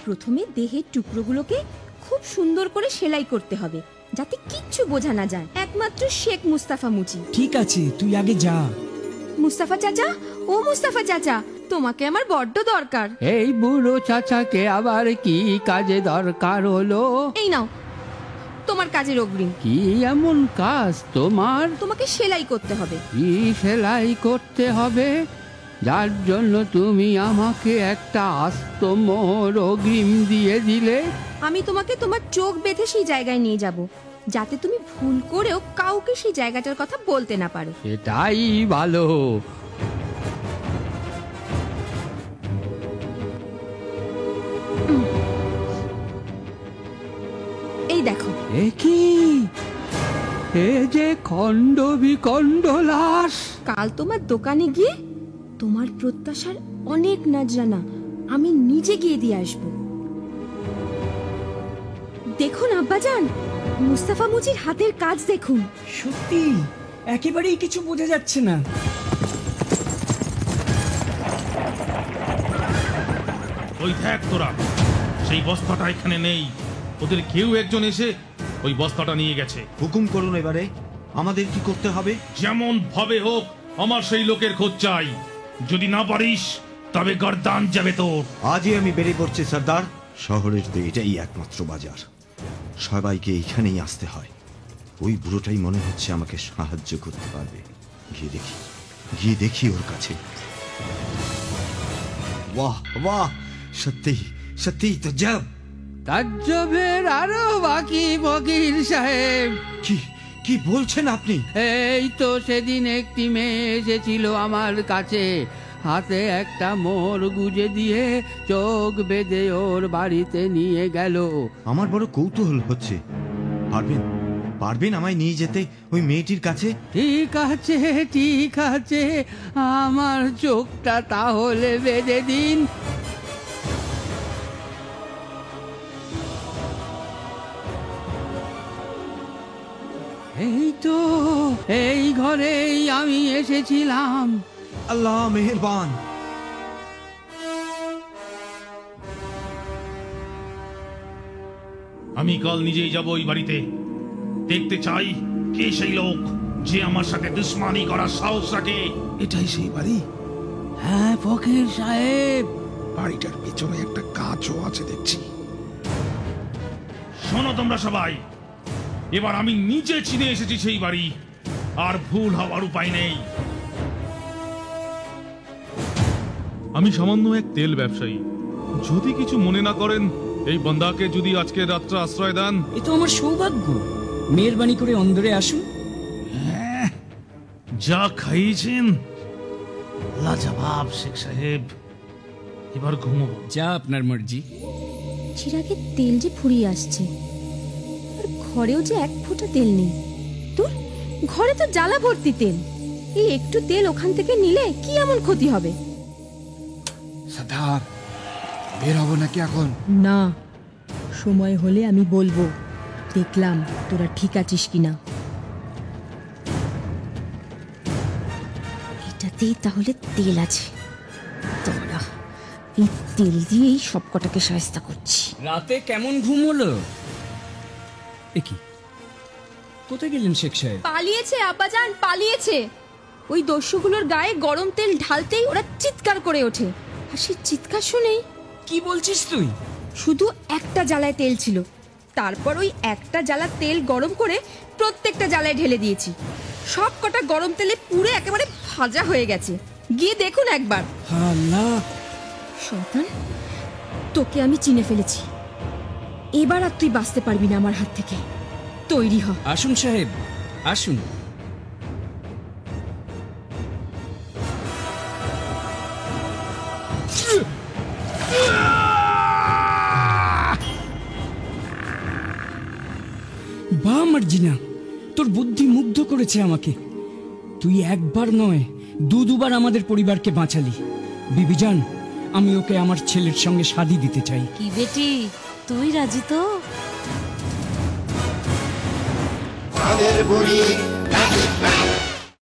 প্রথমে দেহের টুকরোগুলোকে খুব সুন্দর করে সেলাই করতে হবে, যাতে কিচ্ছু বোঝা না যায়। একমাত্র শেখ মুস্তাফা মুচি। ঠিক আছে, তুই আগে যা। মুস্তাফা চাচা, ও মুস্তাফা চাচা, তোমাকে আমার বড্ড দরকার। এই বুড়ো চাচাকে আবার কি কাজে দরকার হলো? এই নাও তোমার কাজের অগ্রিম। কি এমন কাজ তোমার? তোমাকে সেলাই করতে হবে। কি সেলাই করতে হবে যার জন্য তুমি আমাকে একটা আস্ত মোহর অগ্রিম দিয়ে দিলে? আমি তোমাকে তোমার চোখ বেঁধে সেই জায়গায় নিয়ে যাব, যাতে তুমি ভুল করেও কাউকে সেই জায়গাটার কথা বলতে না পারো। এটাই ভালো। এই দেখো। এ কি? এ যে খণ্ড বিখণ্ড লাশ। কাল তোমার দোকানে গিয়ে তোমার প্রত্যাশার অনেক নাজরানা আমি নিজে গিয়ে দিয়ে আসবো। দেখুন আব্বাজান, মুস্তাফা মুচির হাতের কাজ দেখুন। সত্যি একেবারেই কিছু বোঝা যাচ্ছে না। ওই দেখ তোরা, সেই বস্তাটা এখানে নেই। ওদের কেউ একজন এসে ওই বস্তাটা নিয়ে গেছে। হুকুম করুন, এবারে আমাদের কি করতে হবে? যেমন ভাবে হোক আমার সেই লোকের খোঁজ চাই। যদি না পারিস তবে গর্দান যাবে তোর। আজই আমি বেরিয়ে পড়ছি সর্দার। শহরের তো এটাই একমাত্র বাজার, সবাইকে এইখানেই আসতে হয়। ওই বুড়োটাই মনে হচ্ছে আমাকে সাহায্য করতে পারবে। গিয়ে দেখি ওর কাছে। বাহ বাহ, সত্যি সত্যি তাজ্জব। তাজ্জবের আরো বাকি ফকির সাহেব। কি কি বলছেন আপনি? এই তো সেদিন একটি মেয়ে এসেছিল আমার কাছে, হাতে একটা মোহর গুজে দিয়ে চোখ বেঁধে ওর বাড়িতে নিয়ে গেল। আমার বড় কৌতূহল হচ্ছে। পারবেন আমায় নিয়ে যেতে ওই মেয়েটির কাছে? ঠিক আছে ঠিক আছে, আমার চোখটা তাহলে বেঁধে দিন। এই তো এই ঘরেই আমি এসেছিলাম। আল্লাহ মেহেরবান। আমি কাল নিজেই যাব ওই বাড়িতে। দেখতে চাই কে সেই লোক যে আমার সাথে দুশ্মনী করার সাহস রাখে। এটাই সেই বাড়ি? হ্যাঁ ফকির সাহেব। বাড়িটার পেছনে একটা কাজও আছে দেখছি। শোনো তোমরা সবাই, এবার আমি নিজে চিনে এসেছি সেই বাড়ি, আর ভুল হওয়ার উপায় নেই। আমি সামান্য এক তেল ব্যবসায়ী। যদি কিছু মনে না করেন, এই বন্দাকে যদি আজকে রাত্রে আশ্রয় দেন। এ তো আমার সৌভাগ্য। মেহেরবানি করে অন্দরে আসুন। যা খাইয়েছেন লাজবাব শেখ সাহেব। এবার ঘুমোবো। যা আপনার মর্জি। চিরাগের তেল যে ফুরিয়ে আসছে, আর ঘরেও যে এক ফোঁটা তেল নেই। তোর ঘরে তো জ্বালা ভর্তি তেল। এই একটু তেল ওখান থেকে নিলে কি এমন ক্ষতি হবে? সর্দার, বের হবো নাকি এখন? না, সময় হলে আমি বলবো। দেখলাম তোরা ঠিক আছিস কিনা। এটাতেই তাহলে তেল আছে। তোরা এই তেল দিয়েই সব কটাকে সাহায্য করছি। রাতে কেমন ঘুম হলো? কি কোথায় গেলেন শেখ সাহেব? পালিয়েছে আব্বাজান, পালিয়েছে। ওই দস্যুগুলোর গায়ে গরম তেল ঢালতেই ওরা চিৎকার করে ওঠে। আর সেই চিৎকার শুনেই। কি বলছিস তুই? শুধু একটা জ্বালায় তেল ছিল, তারপর ওই একটা জ্বালা তেল গরম করে প্রত্যেকটা জ্বালায় ঢেলে দিয়েছি। সব কটা গরম তেলে পুড়ে একেবারে ভাজা হয়ে গেছে। গিয়ে দেখুন একবার। আল্লাহ! শয়তান, তোকে আমি চিনে ফেলেছি। এবার আর তুই বাঁচতে পারবি না আমার হাত থেকে। তৈরি হ। আসুন সাহেব, আসুন। বাহ মার্জিনা, তোর বুদ্ধি মুগ্ধ করেছে আমাকে। তুই একবার নয় দুবার আমাদের পরিবারকে বাঁচালি। বিবিজান, আমি ওকে আমার ছেলের সঙ্গে শাদী দিতে চাই। কি বেটি, তুই রাজি তো? আমাদের বুড়ি